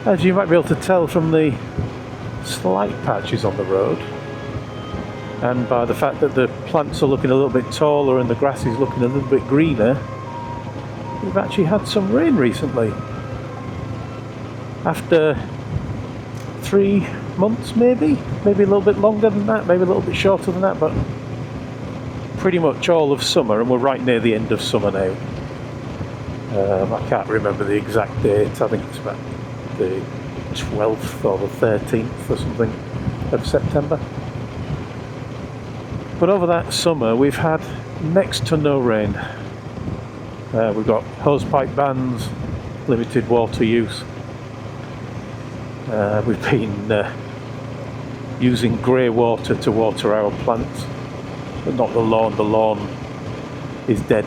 As you might be able to tell from the slight patches on the road, and by the fact that the plants are looking a little bit taller and the grass is looking a little bit greener, we've actually had some rain recently. After 3 months maybe a little bit longer than that, maybe a little bit shorter than that, but pretty much all of summer, and we're right near the end of summer now. I can't remember the exact date, I think it's about the 12th or the 13th or something of September. But over that summer we've had next to no rain. We've got hosepipe bans, limited water use. We've been using grey water to water our plants, but not the lawn. The lawn is dead.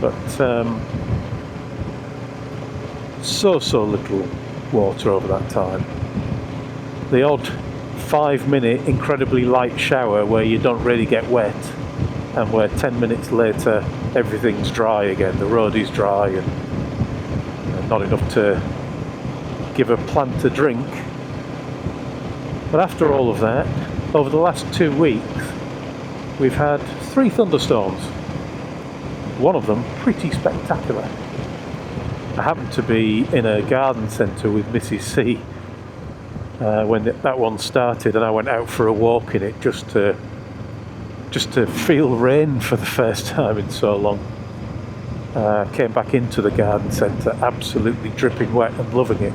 But so little water over that time. The odd 5-minute incredibly light shower where you don't really get wet, and where 10 minutes later everything's dry again. The road is dry and not enough to give a plant a drink. But after all of that, over the last 2 weeks we've had 3 thunderstorms. One of them pretty spectacular. I happened to be in a garden centre with Mrs. C when that one started, and I went out for a walk in it just to feel rain for the first time in so long. Came back into the garden centre absolutely dripping wet and loving it.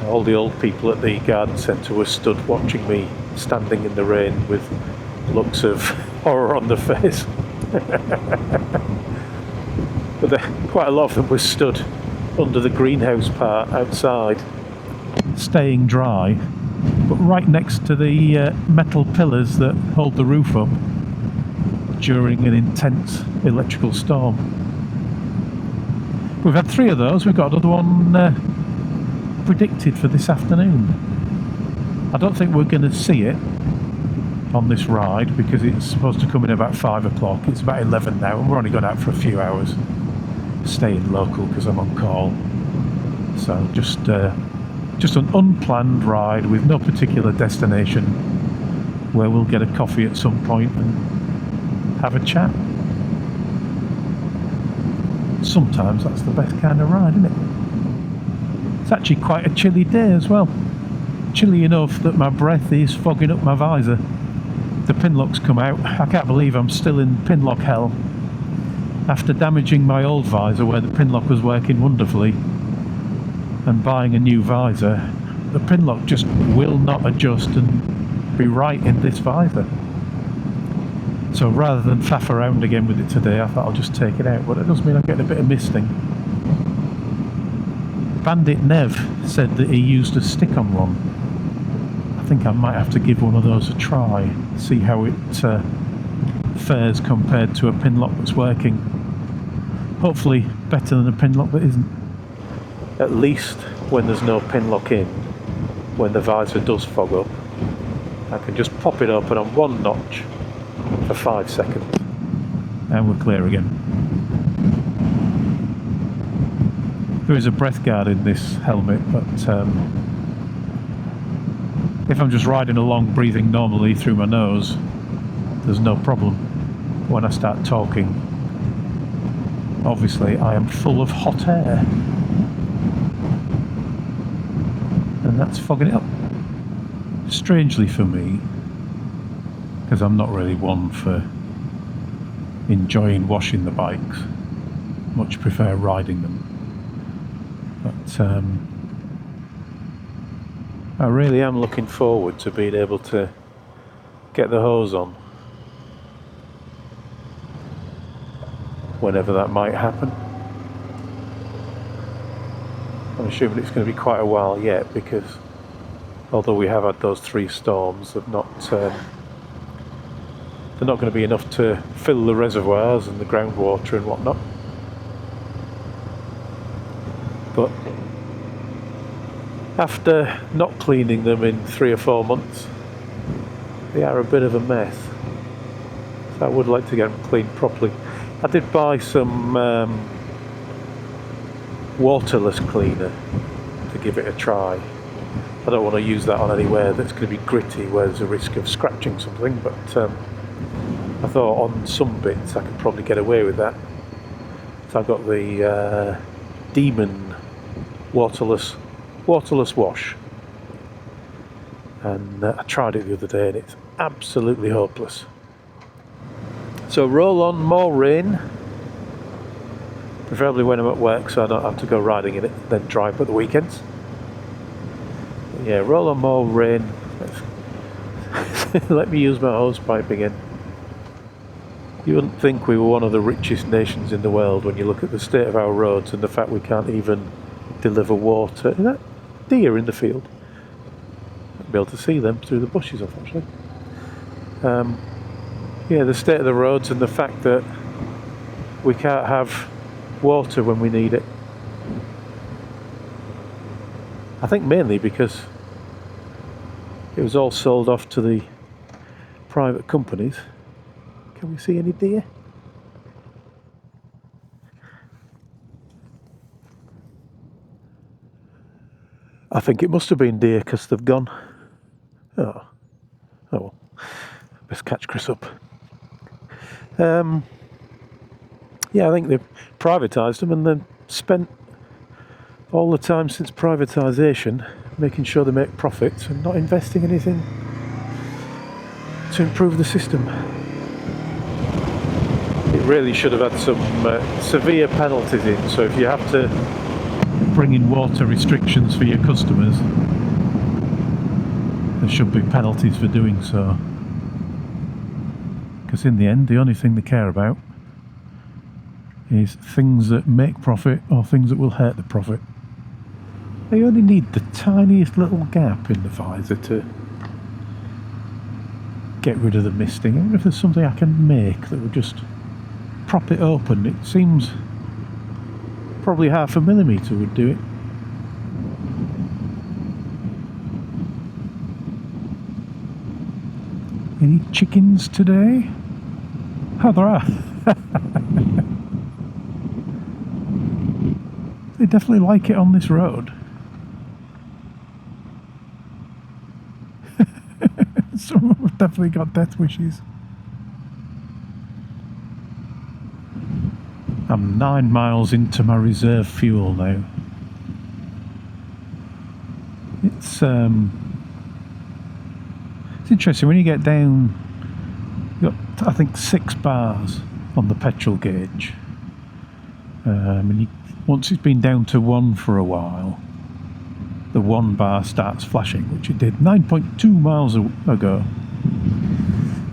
All the old people at the garden centre were stood watching me standing in the rain with looks of horror on their face. But quite a lot of them were stood under the greenhouse part outside, staying dry, but right next to the metal pillars that hold the roof up during an intense electrical storm. We've had 3 of those. We've got another one predicted for this afternoon. I don't think we're going to see it on this ride because it's supposed to come in about 5 o'clock. It's about 11 now, and we're only going out for a few hours, staying local because I'm on call. So just an unplanned ride with no particular destination, where we'll get a coffee at some point and have a chat. Sometimes that's the best kind of ride, isn't it? It's actually quite a chilly day as well. Chilly enough that my breath is fogging up my visor. The pinlock's come out. I can't believe I'm still in pinlock hell. After damaging my old visor where the pinlock was working wonderfully and buying a new visor, the pinlock just will not adjust and be right in this visor. So rather than faff around again with it today, I thought I'll just take it out, but it does mean I'm getting a bit of misting. Bandit Nev said that he used a stick-on one. I think I might have to give one of those a try, see how it fares compared to a pinlock that's working. Hopefully better than a pinlock that isn't. At least when there's no pinlock in, when the visor does fog up, I can just pop it open on one notch for 5 seconds and we're clear again. There is a breath guard in this helmet, but if I'm just riding along breathing normally through my nose, there's no problem. When I start talking, obviously I am full of hot air, and that's fogging it up. Strangely for me, because I'm not really one for enjoying washing the bikes, much prefer riding them. But I really am looking forward to being able to get the hose on whenever that might happen. I'm assuming it's going to be quite a while yet, because although we have had those 3 storms, they're not going to be enough to fill the reservoirs and the groundwater and whatnot. But after not cleaning them in 3 or 4 months, they are a bit of a mess. So I would like to get them cleaned properly. I did buy some waterless cleaner give it a try. I don't want to use that on anywhere that's going to be gritty where there's a risk of scratching something, but I thought on some bits I could probably get away with that. So I got the Demon waterless wash, and I tried it the other day and it's absolutely hopeless. So roll on more rain, preferably when I'm at work so I don't have to go riding in it, then drive at the weekends. But yeah, roll on more rain. Let me use my hose pipe again. You wouldn't think we were one of the richest nations in the world when you look at the state of our roads and the fact we can't even deliver water. Is that deer in the field? I'll be able to see them through the bushes, unfortunately. Yeah, the state of the roads and the fact that we can't have water when we need it. I think mainly because it was all sold off to the private companies. Can we see any deer? I think it must have been deer because they've gone. Oh well. Best catch Chris up. Yeah, I think they've privatised them and then spent all the time since privatisation making sure they make profits and not investing anything to improve the system. It really should have had some severe penalties in, so if you have to bring in water restrictions for your customers, there should be penalties for doing so. Because in the end, the only thing they care about is things that make profit or things that will hurt the profit. They only need the tiniest little gap in the visor to get rid of the misting. I wonder if there's something I can make that would just prop it open. It seems probably 0.5 millimetre would do it. Any chickens today? Oh, there are. They definitely like it on this road. Some of them have definitely got death wishes. I'm 9 miles into my reserve fuel now. It's interesting when you get down. You've got, I think, 6 bars on the petrol gauge, and once it's been down to 1 for a while, the 1 bar starts flashing, which it did 9.2 miles ago,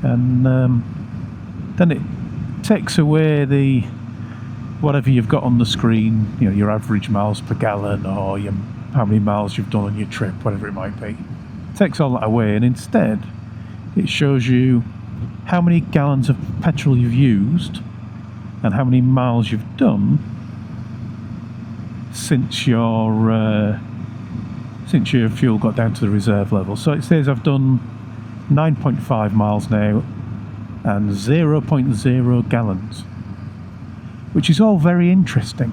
and then it takes away the whatever you've got on the screen, you know, your average miles per gallon or how many miles you've done on your trip, whatever it might be. It takes all that away, and instead it shows you how many gallons of petrol you've used and how many miles you've done since your fuel got down to the reserve level. So it says I've done 9.5 miles now and 0.0 gallons, which is all very interesting.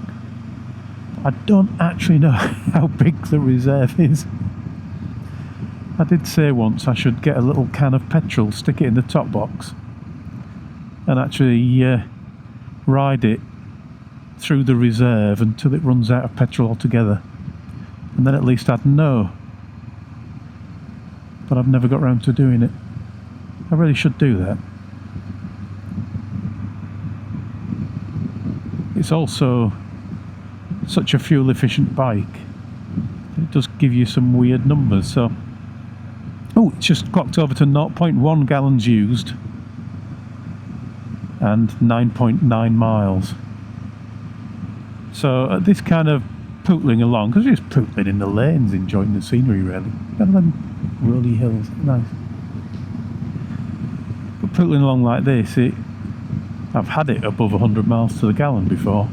I don't actually know how big the reserve is. I did say once I should get a little can of petrol, stick it in the top box, and actually ride it through the reserve until it runs out of petrol altogether, and then at least I'd know. But I've never got round to doing it. I really should do that. It's also such a fuel efficient bike. It does give you some weird numbers. So, oh, it's just clocked over to 0.1 gallons used and 9.9 miles. So this kind of pootling along, because you're just pootling in the lanes, enjoying the scenery really. And then rolly hills, nice. But pootling along like this, I've had it above 100 miles to the gallon before.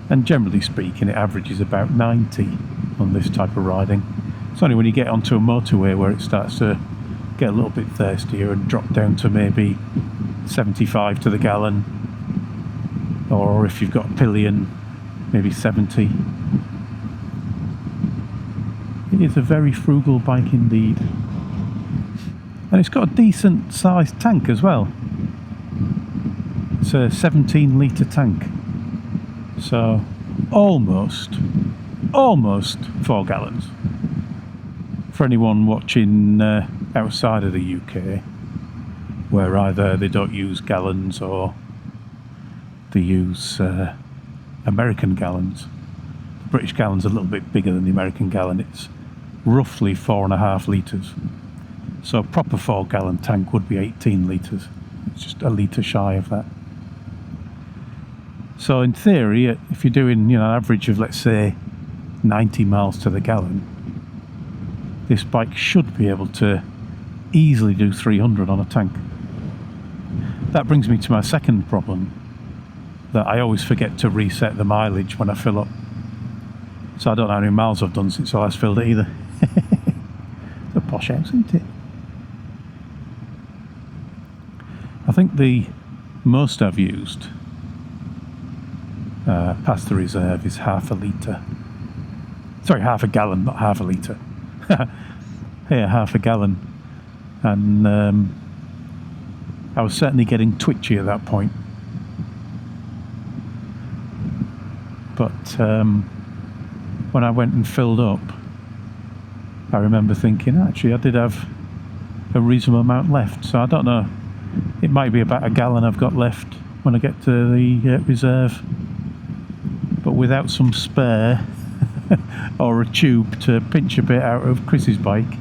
And generally speaking, it averages about 90 on this type of riding. It's only when you get onto a motorway where it starts to get a little bit thirstier and drop down to maybe 75 to the gallon, or if you've got a pillion, maybe 70. It is a very frugal bike indeed. And it's got a decent sized tank as well. It's a 17 litre tank. So almost 4 gallons. For anyone watching outside of the UK, where either they don't use gallons or they use American gallons. The British gallon's a little bit bigger than the American gallon. It's roughly 4.5 litres. So a proper 4 gallon tank would be 18 litres. It's just a litre shy of that. So in theory, if you're doing, an average of, let's say, 90 miles to the gallon, this bike should be able to easily do 300 on a tank. That brings me to my second problem, that I always forget to reset the mileage when I fill up. So I don't know how many miles I've done since I last filled it either. It's a posh house, isn't it? I think the most I've used past the reserve is half a litre. Sorry, half a gallon, not half a litre. Yeah, half a gallon. And I was certainly getting twitchy at that point. But when I went and filled up, I remember thinking, actually, I did have a reasonable amount left. So I don't know. It might be about a gallon I've got left when I get to the reserve. But without some spare or a tube to pinch a bit out of Chris's bike,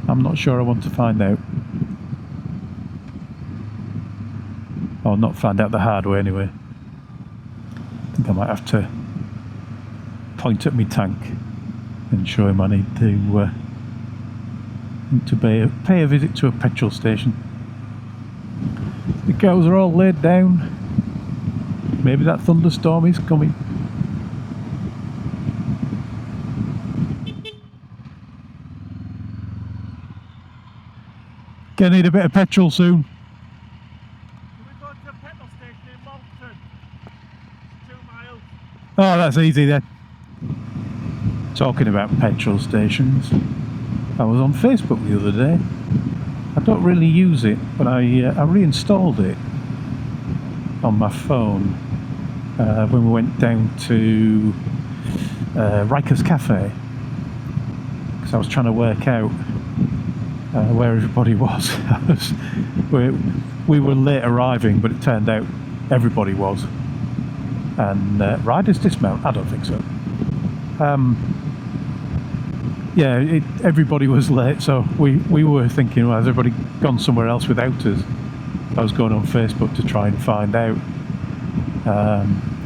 I'm not sure I want to find out. Or not find out the hard way anyway. I think I might have to point at my tank and show him I need to pay a visit to a petrol station. The cows are all laid down. Maybe that thunderstorm is coming. Gonna need a bit of petrol soon. We're going to a petrol station in Malton. 2 miles. Oh, that's easy then. Talking about petrol stations, I was on Facebook the other day. I don't really use it, but I reinstalled it on my phone when we went down to Riker's Cafe, because I was trying to work out where everybody was. We were late arriving, but it turned out everybody was. And riders dismount? I don't think so. Yeah, everybody was late, so we were thinking, well, has everybody gone somewhere else without us? I was going on Facebook to try and find out.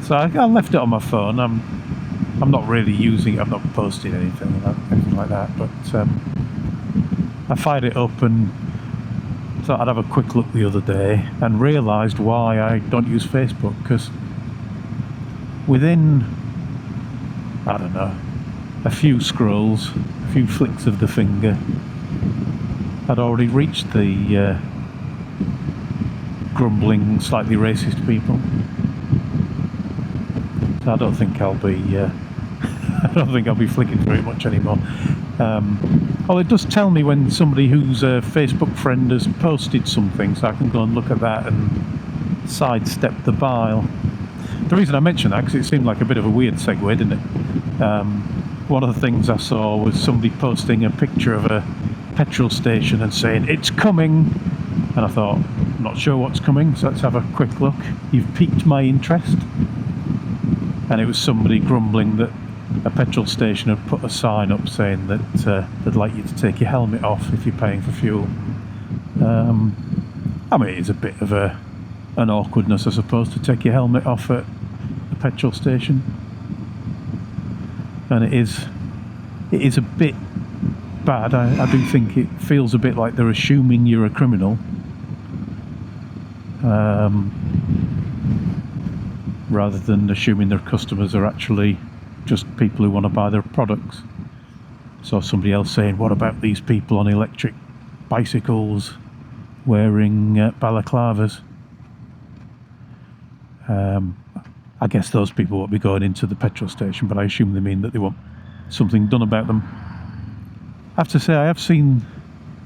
So I left it on my phone. I'm not really using it. I'm not posting anything like that. But I fired it up and thought I'd have a quick look the other day, and realised why I don't use Facebook. Because within, I don't know, a few scrolls, a few flicks of the finger, I'd already reached the grumbling, slightly racist people. So I don't think I'll be flicking through it much anymore. Well, it does tell me when somebody who's a Facebook friend has posted something, so I can go and look at that and sidestep the bile. The reason I mention that, because it seemed like a bit of a weird segue, didn't it? One of the things I saw was somebody posting a picture of a petrol station and saying, "It's coming," and I thought, I'm not sure what's coming, so let's have a quick look. You've piqued my interest. And it was somebody grumbling that a petrol station had put a sign up saying that they'd like you to take your helmet off if you're paying for fuel. I mean, it's a bit of an awkwardness, I suppose, to take your helmet off at a petrol station. And it is a bit bad. I do think it feels a bit like they're assuming you're a criminal, rather than assuming their customers are actually just people who want to buy their products. So somebody else saying, what about these people on electric bicycles wearing balaclavas? I guess those people won't be going into the petrol station, but I assume they mean that they won't something done about them. I have to say, I have seen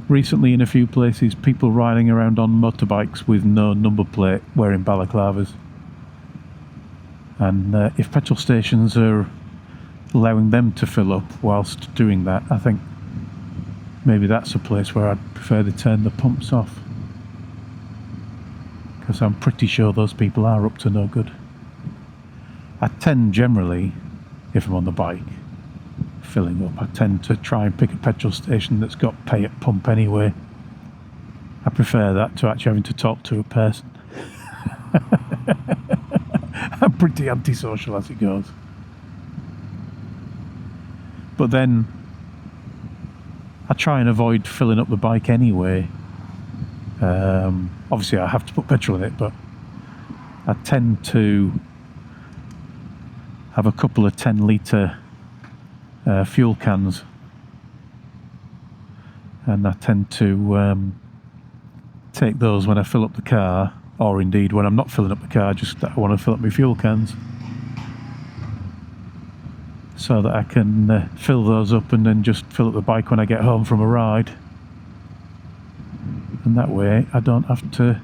recently in a few places people riding around on motorbikes with no number plate wearing balaclavas. And if petrol stations are allowing them to fill up whilst doing that, I think maybe that's a place where I'd prefer to turn the pumps off, because I'm pretty sure those people are up to no good. I tend generally, if I'm on the bike filling up, I tend to try and pick a petrol station that's got pay at pump anyway. I prefer that to actually having to talk to a person. I'm pretty antisocial as it goes. But then I try and avoid filling up the bike anyway. Obviously I have to put petrol in it, but I tend to have a couple of 10 litre fuel cans, and I tend to take those when I fill up the car, or indeed when I'm not filling up the car, just I want to fill up my fuel cans, so that I can fill those up and then just fill up the bike when I get home from a ride. And that way I don't have to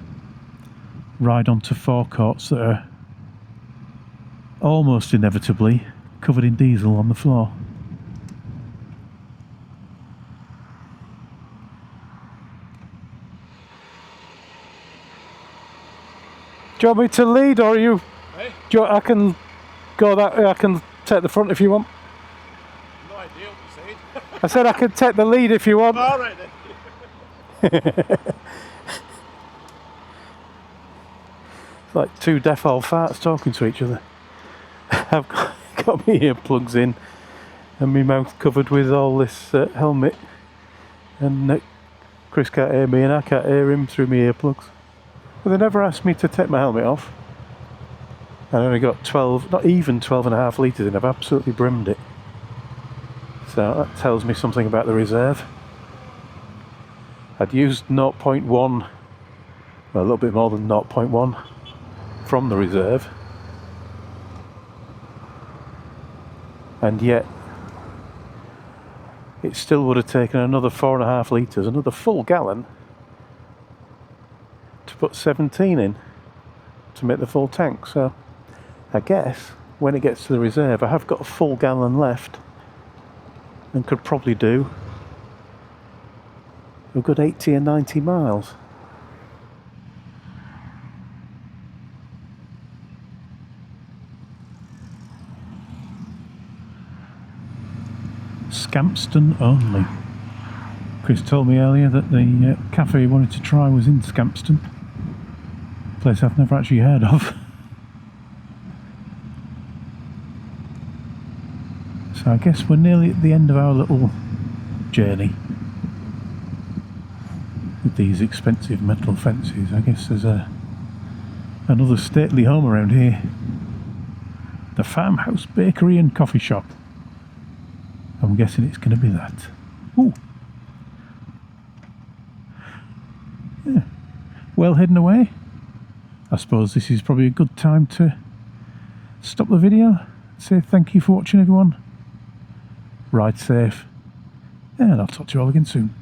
ride onto forecourts that are almost inevitably covered in diesel on the floor. Do you want me to lead, or are you? Hey? I can go that way. I can take the front if you want. No idea what you said. I said I could take the lead if you want. All right then. It's like two deaf old farts talking to each other. I've got my earplugs in and my mouth covered with all this helmet, and Chris can't hear me and I can't hear him through my earplugs. But they never asked me to take my helmet off. I only got 12, not even 12.5 litres in. I've absolutely brimmed it. So that tells me something about the reserve. I'd used 0.1, well, a little bit more than 0.1 from the reserve. And yet it still would have taken another 4.5 litres, another full gallon, to put 17 in to make the full tank. So I guess when it gets to the reserve I have got a full gallon left and could probably do a good 80 or 90 miles. Scampston only. Chris told me earlier that the cafe he wanted to try was in Scampston, a place I've never actually heard of. So I guess we're nearly at the end of our little journey with these expensive metal fences. I guess there's another stately home around here. The Farmhouse Bakery and Coffee Shop. I'm guessing it's going to be that. Ooh. Yeah. Well hidden away. I suppose this is probably a good time to stop the video. Say thank you for watching, everyone. Ride safe. And I'll talk to you all again soon.